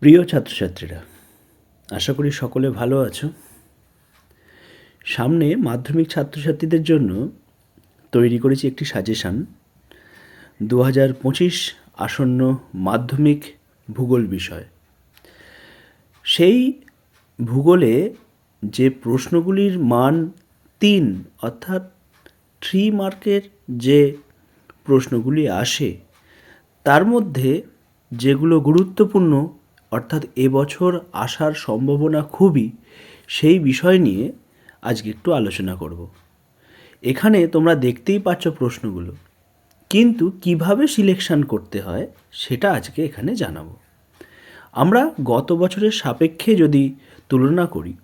প্রিয় ছাত্রছাত্রীরা, আশা করি সকলে ভালো আছো। সামনে মাধ্যমিক ছাত্রছাত্রীদের জন্য তৈরি করেছি একটি সাজেশান 2025 আসন্ন মাধ্যমিক ভূগোল বিষয়। সেই ভূগোলে যে প্রশ্নগুলির মান 3 অর্থাৎ 3 মার্কের যে প্রশ্নগুলি আসে তার মধ্যে যেগুলো গুরুত্বপূর্ণ অর্থাৎ এবছর আসার সম্ভাবনা খুবই, সেই বিষয় নিয়ে আজকে একটু আলোচনা করব। এখানে তোমরা দেখতেই পাচ্ছ প্রশ্নগুলো, কিন্তু কিভাবে সিলেকশন করতে হয় সেটা আজকে এখানে জানাবো। আমরা গত বছরের সাপেক্ষে যদি তুলনা করি,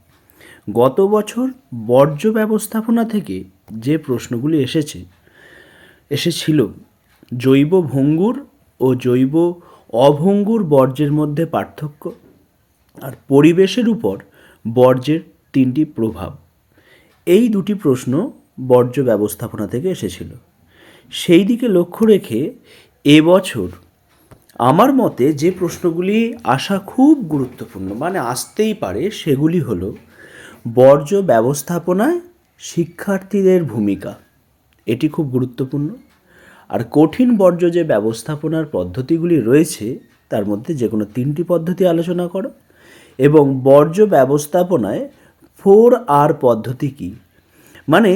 গত বছর বর্জ্য ব্যবস্থাপনা থেকে যে প্রশ্নগুলি এসেছিল জৈব ভঙ্গুর ও জৈব অভঙ্গুর বর্জ্যের মধ্যে পার্থক্য আর পরিবেশের উপর বর্জ্যের 3টি প্রভাব, এই দুটি প্রশ্ন বর্জ্য ব্যবস্থাপনা থেকে এসেছিল। সেই দিকে লক্ষ্য রেখে এবছর আমার মতে যে প্রশ্নগুলি আসা খুব গুরুত্বপূর্ণ, মানে আসতেই পারে, সেগুলি হলো বর্জ্য ব্যবস্থাপনায় শিক্ষার্থীদের ভূমিকা, এটি খুব গুরুত্বপূর্ণ। আর কঠিন বর্জ্য যে ব্যবস্থাপনার পদ্ধতিগুলি রয়েছে তার মধ্যে যে কোনো 3টি পদ্ধতি আলোচনা করো, এবং বর্জ্য ব্যবস্থাপনায় 4R পদ্ধতি কী। মানে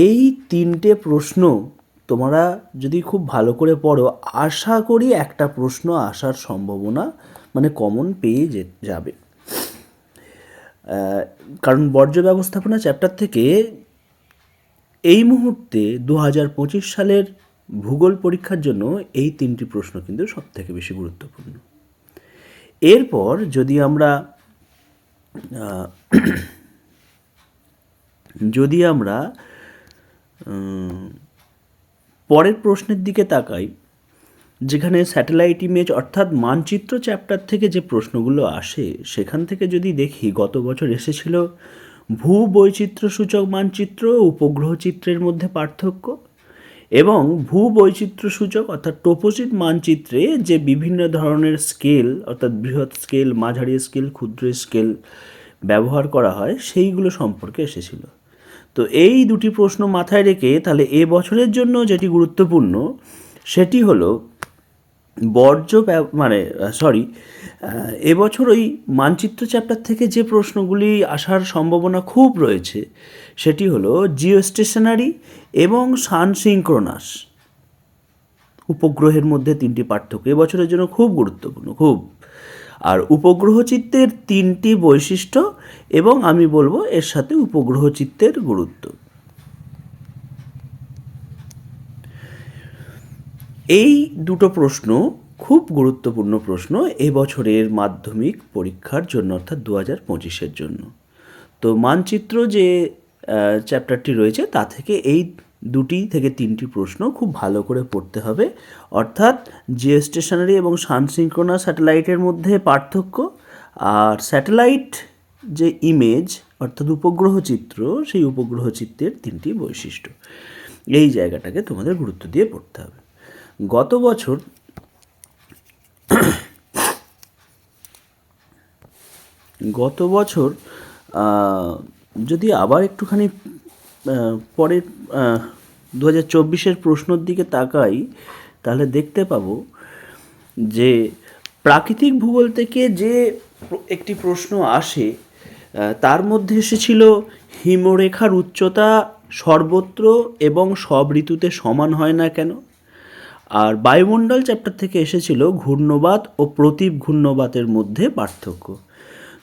এই 3টে প্রশ্ন তোমরা যদি খুব ভালো করে পড়ো, আশা করি একটা প্রশ্ন আসার সম্ভাবনা মানে কমন পেয়ে যাবে। কারণ বর্জ্য ব্যবস্থাপনা চ্যাপ্টার থেকে এই মুহূর্তে 2025 সালের ভূগোল পরীক্ষার জন্য এই 3টি প্রশ্ন কিন্তু সবথেকে বেশি গুরুত্বপূর্ণ। এরপর যদি আমরা পরের প্রশ্নের দিকে তাকাই, যেখানে স্যাটেলাইট ইমেজ অর্থাৎ মানচিত্র চ্যাপ্টার থেকে যে প্রশ্নগুলো আসে, সেখান থেকে যদি দেখি গত বছর এসেছিল ভূবৈচিত্র্যসূচক মানচিত্র ও উপগ্রহ চিত্রের মধ্যে পার্থক্য, এবং ভূবৈচিত্র্যসূচক অর্থাৎ টোপোজিট মানচিত্রে যে বিভিন্ন ধরনের স্কেল অর্থাৎ বৃহৎ স্কেল, মাঝারি স্কেল, ক্ষুদ্র স্কেল ব্যবহার করা হয় সেইগুলো সম্পর্কে এসেছিল। তো এই দুটি প্রশ্ন মাথায় রেখে তাহলে এ বছরের জন্য যেটি গুরুত্বপূর্ণ সেটি হলো এবছর ওই মানচিত্র চ্যাপ্টার থেকে যে প্রশ্নগুলি আসার সম্ভাবনা খুব রয়েছে সেটি হলো জিওস্টেশনারি এবং সানসিঙ্ক্রোনাস উপগ্রহের মধ্যে 3টি পার্থক্য এবছরের জন্য খুব গুরুত্বপূর্ণ, খুব। আর উপগ্রহ চিত্রের 3টি বৈশিষ্ট্য, এবং আমি বলবো এর সাথে উপগ্রহ চিত্রের গুরুত্ব। এই দুটো প্রশ্ন খুব গুরুত্বপূর্ণ প্রশ্ন এবছরের মাধ্যমিক পরীক্ষার জন্য অর্থাৎ 2025-এর জন্য। তো মানচিত্র যে চ্যাপ্টারটি রয়েছে তা থেকে এই 2 থেকে 3টি প্রশ্ন খুব ভালো করে পড়তে হবে, অর্থাৎ জিওস্টেশনারি এবং সানসিঙ্ক্রোনাস স্যাটেলাইটের মধ্যে পার্থক্য, আর স্যাটেলাইট যে ইমেজ অর্থাৎ উপগ্রহ চিত্র, সেই উপগ্রহ চিত্রের 3টি বৈশিষ্ট্য, এই জায়গাটাকে তোমাদের গুরুত্ব দিয়ে পড়তে হবে। গত বছর যদি আবার একটুখানি পরের 2024-এর প্রশ্নের দিকে তাকাই, তাহলে দেখতে পাবো যে প্রাকৃতিক ভূগোল থেকে যে একটি প্রশ্ন আসে তার মধ্যে এসেছিল হিমরেখার উচ্চতা সর্বত্র এবং সব ঋতুতে সমান হয় না কেন। আর বায়ুমণ্ডল চ্যাপ্টার থেকে এসেছিল ঘূর্ণবাত ও প্রতীপ ঘূর্ণবাতের মধ্যে পার্থক্য।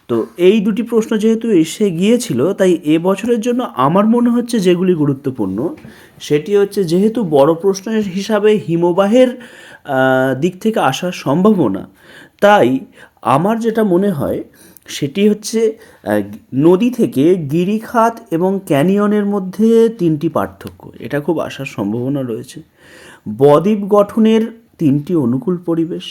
তো এই দুটি প্রশ্ন যেহেতু এসে গিয়েছিল, তাই এবছরের জন্য আমার মনে হচ্ছে যেগুলি গুরুত্বপূর্ণ সেটি হচ্ছে, যেহেতু বড় প্রশ্নের হিসাবে হিমবাহের দিক থেকে আসার সম্ভাবনা, তাই আমার যেটা মনে হয় সেটি হচ্ছে নদী থেকে গিরিখাত এবং ক্যানিয়নের মধ্যে 3টি পার্থক্য, এটা খুব আসার সম্ভাবনা রয়েছে। বদ্বীপ গঠনের 3টি অনুকূল পরিবেশ।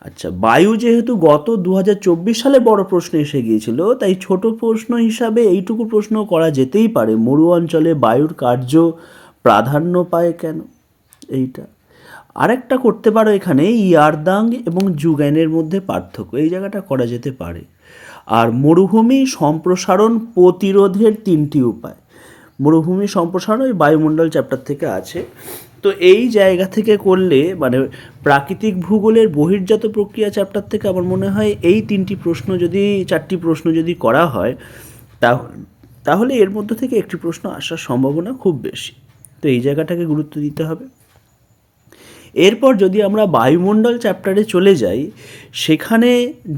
আচ্ছা, বায়ু যেহেতু গত 2024 সালে বড় প্রশ্ন এসে গিয়েছিল, তাই ছোট প্রশ্ন হিসাবে এইটুকু প্রশ্ন করা যেতেই পারে, মরু অঞ্চলে বায়ুর কার্য প্রাধান্য পায় কেন, এইটা। আরেকটা করতে পারো এখানে ইয়ারদাং এবং জুগ্যানের মধ্যে পার্থক্য, এই জায়গাটা করা যেতে পারে। আর মরুভূমি সম্প্রসারণ প্রতিরোধের 3টি উপায়, মরুভূমি সম্প্রসারণ ওই বায়ুমণ্ডল চ্যাপ্টার থেকে আছে। তো এই জায়গা থেকে করলে মানে প্রাকৃতিক ভূগোলের বহির্জাত প্রক্রিয়া চ্যাপ্টার থেকে আমার মনে হয় এই 3টি প্রশ্ন যদি 4টি প্রশ্ন যদি করা হয় তাহলে এর মধ্যে থেকে একটি প্রশ্ন আসার সম্ভাবনা খুব বেশি। তো এই জায়গাটাকে গুরুত্ব দিতে হবে। এরপর যদি আমরা বায়ুমণ্ডল চ্যাপ্টারে চলে যাই, সেখানে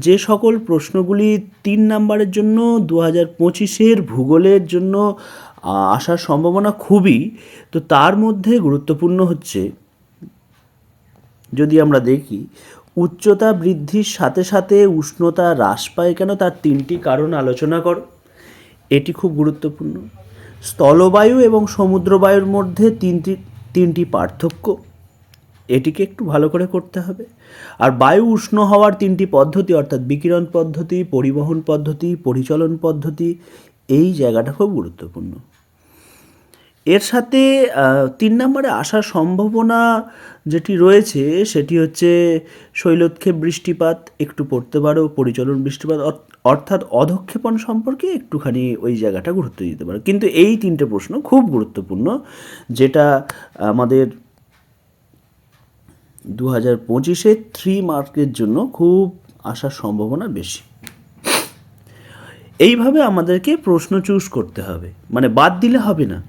যে সকল প্রশ্নগুলি 3 নাম্বারের জন্য 2025-এর ভূগোলের জন্য আসার সম্ভাবনা খুবই, তো তার মধ্যে গুরুত্বপূর্ণ হচ্ছে, যদি আমরা দেখি উচ্চতা বৃদ্ধির সাথে সাথে উষ্ণতা হ্রাস পায় কেন, তার 3টি কারণ আলোচনা করো, এটি খুব গুরুত্বপূর্ণ। স্থলবায়ু এবং সমুদ্রবায়ুর মধ্যে 3টি পার্থক্য, এটিকে একটু ভালো করে করতে হবে। আর বায়ু উষ্ণ হওয়ার 3টি পদ্ধতি, অর্থাৎ বিকিরণ পদ্ধতি, পরিবহন পদ্ধতি, পরিচলন পদ্ধতি, এই জায়গাটা খুব গুরুত্বপূর্ণ। এর সাথে 3 নম্বরে আসার সম্ভাবনা যেটি রয়েছে সেটি হচ্ছে শৈলোৎক্ষেপ বৃষ্টিপাত, একটু পড়তে পারো, পরিচলন বৃষ্টিপাত, অর্থাৎ অধঃক্ষেপণ সম্পর্কে একটুখানি ওই জায়গাটা গুরুত্ব দিতে পারো। কিন্তু এই 3টে প্রশ্ন খুব গুরুত্বপূর্ণ, যেটা আমাদের 2025-এ 3 মার্কের জন্য খুব আসার সম্ভাবনা বেশি। এইভাবে আমাদেরকে প্রশ্ন চুজ করতে হবে, মানে বাদ দিলে হবে না।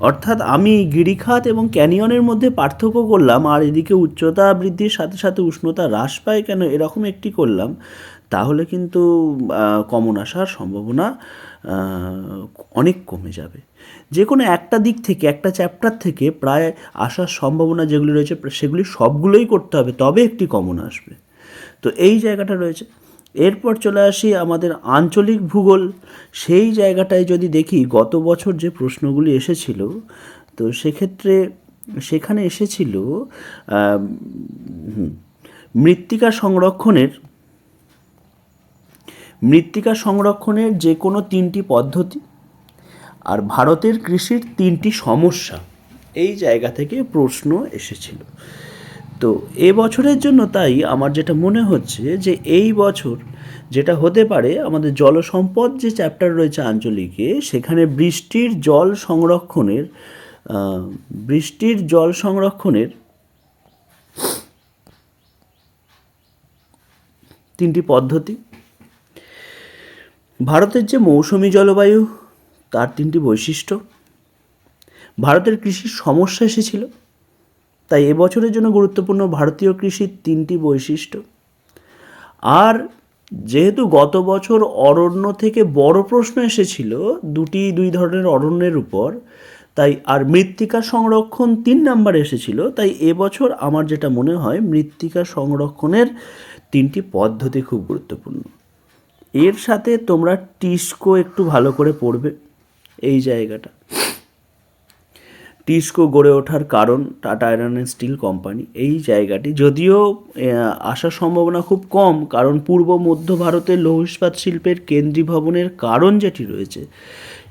অর্থাৎ আমি গিরিখাত এবং ক্যানিয়নের মধ্যে পার্থক্য করলাম, আর এদিকে উচ্চতা বৃদ্ধির সাথে সাথে উষ্ণতা হ্রাস পায় কেন এরকম একটি করলাম, তাহলে কিন্তু কমন আসার সম্ভাবনা অনেক কমে যাবে। যে কোনো একটা দিক থেকে, একটা চ্যাপ্টার থেকে প্রায় আসার সম্ভাবনা যেগুলি রয়েছে সেগুলি সবগুলোই করতে হবে, তবে একটি কমন আসবে। তো এই জায়গাটা রয়েছে। এরপর চলে আসি আমাদের আঞ্চলিক ভূগোল। সেই জায়গাটায় যদি দেখি গত বছর যে প্রশ্নগুলি এসেছিল, তো সেক্ষেত্রে সেখানে এসেছিল মৃত্তিকা সংরক্ষণের যে কোনো 3টি পদ্ধতি, আর ভারতের কৃষির 3টি সমস্যা, এই জায়গা থেকে প্রশ্ন এসেছিল। তো এবছরের জন্য তাই আমার যেটা মনে হচ্ছে যে এই বছর যেটা হতে পারে, আমাদের জলসম্পদ যে চ্যাপ্টার রয়েছে আঞ্চলিকে, সেখানে বৃষ্টির জল সংরক্ষণের 3টি পদ্ধতি, ভারতের যে মৌসুমী জলবায়ু তার 3টি বৈশিষ্ট্য, ভারতের কৃষির সমস্যা এসেছিল, তাই এবছরের জন্য গুরুত্বপূর্ণ ভারতীয় কৃষির 3টি বৈশিষ্ট্য। আর যেহেতু গত বছর অরণ্য থেকে বড় প্রশ্ন এসেছিল দুই ধরনের অরণ্যের উপর, তাই আর মৃত্তিকা সংরক্ষণ 3 নাম্বারে এসেছিল, তাই এবছর আমার যেটা মনে হয় মৃত্তিকা সংরক্ষণের 3টি পদ্ধতি খুব গুরুত্বপূর্ণ। এর সাথে তোমরা টিস্কো একটু ভালো করে পড়বে, এই জায়গাটা টিস্কো গড়ে ওঠার কারণ, tata iron and steel company, এই জায়গাটি যদিও আসার সম্ভাবনা খুব কম, কারণ পূর্ব মধ্য ভারতের লৌহ ইস্পাত শিল্পের কেন্দ্রীভবনের কারণ যেটি রয়েছে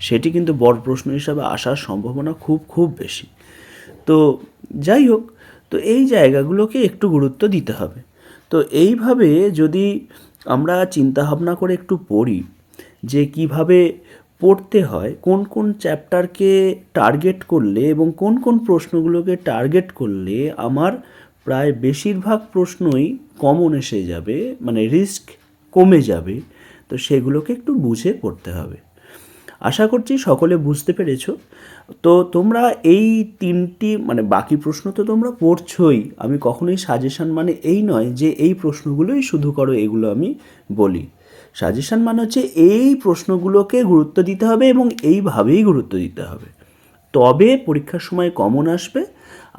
সেটি কিন্তু বড় প্রশ্ন হিসাবে আসার সম্ভাবনা খুব খুব বেশি। তো যাই হোক, তো এই জায়গাগুলোকে একটু গুরুত্ব দিতে হবে। তো এইভাবে যদি আমরা চিন্তাভাবনা করে একটু পড়ি যে কিভাবে পড়তে হয়, কোন কোন চ্যাপ্টারকে টার্গেট করলে এবং কোন কোন প্রশ্নগুলোকে টার্গেট করলে আমার প্রায় বেশিরভাগ প্রশ্নই কমন এসে যাবে, মানে রিস্ক কমে যাবে, তো সেগুলোকে একটু বুঝে পড়তে হবে। আশা করছি সকলে বুঝতে পেরেছো। তো তোমরা এই 3টি মানে বাকি প্রশ্ন তো তোমরা পড়ছোই, আমি কখনোই সাজেশান মানে এই নয় যে এই প্রশ্নগুলোই শুধু করো, এগুলো আমি বলি। সাজেশান মানে হচ্ছে এই প্রশ্নগুলোকে গুরুত্ব দিতে হবে এবং এইভাবেই গুরুত্ব দিতে হবে, তবে পরীক্ষার সময় কমন আসবে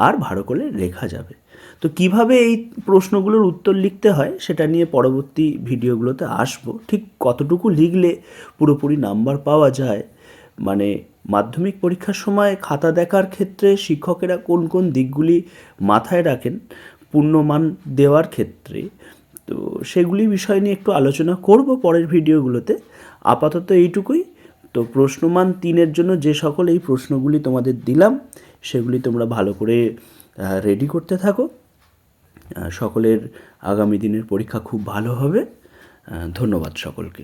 আর ভালো করে লেখা যাবে। তো কিভাবে এই প্রশ্নগুলোর উত্তর লিখতে হয় সেটা নিয়ে পরবর্তী ভিডিওগুলোতে আসবো। ঠিক কতটুকু লিখলে পুরোপুরি নাম্বার পাওয়া যায়, মানে মাধ্যমিক পরীক্ষার সময় খাতা দেখার ক্ষেত্রে শিক্ষকেরা কোন কোন দিকগুলি মাথায় রাখেন পূর্ণমান দেওয়ার ক্ষেত্রে, তো সেগুলি বিষয় নিয়ে একটু আলোচনা করব পরের ভিডিওগুলোতে। আপাতত এইটুকুই। তো প্রশ্নমান 3-এর জন্য যে সকল এই প্রশ্নগুলি তোমাদের দিলাম সেগুলি তোমরা ভালো করে রেডি করতে থাকো। সকলের আগামী দিনের পরীক্ষা খুব ভালো হবে। ধন্যবাদ সকলকে।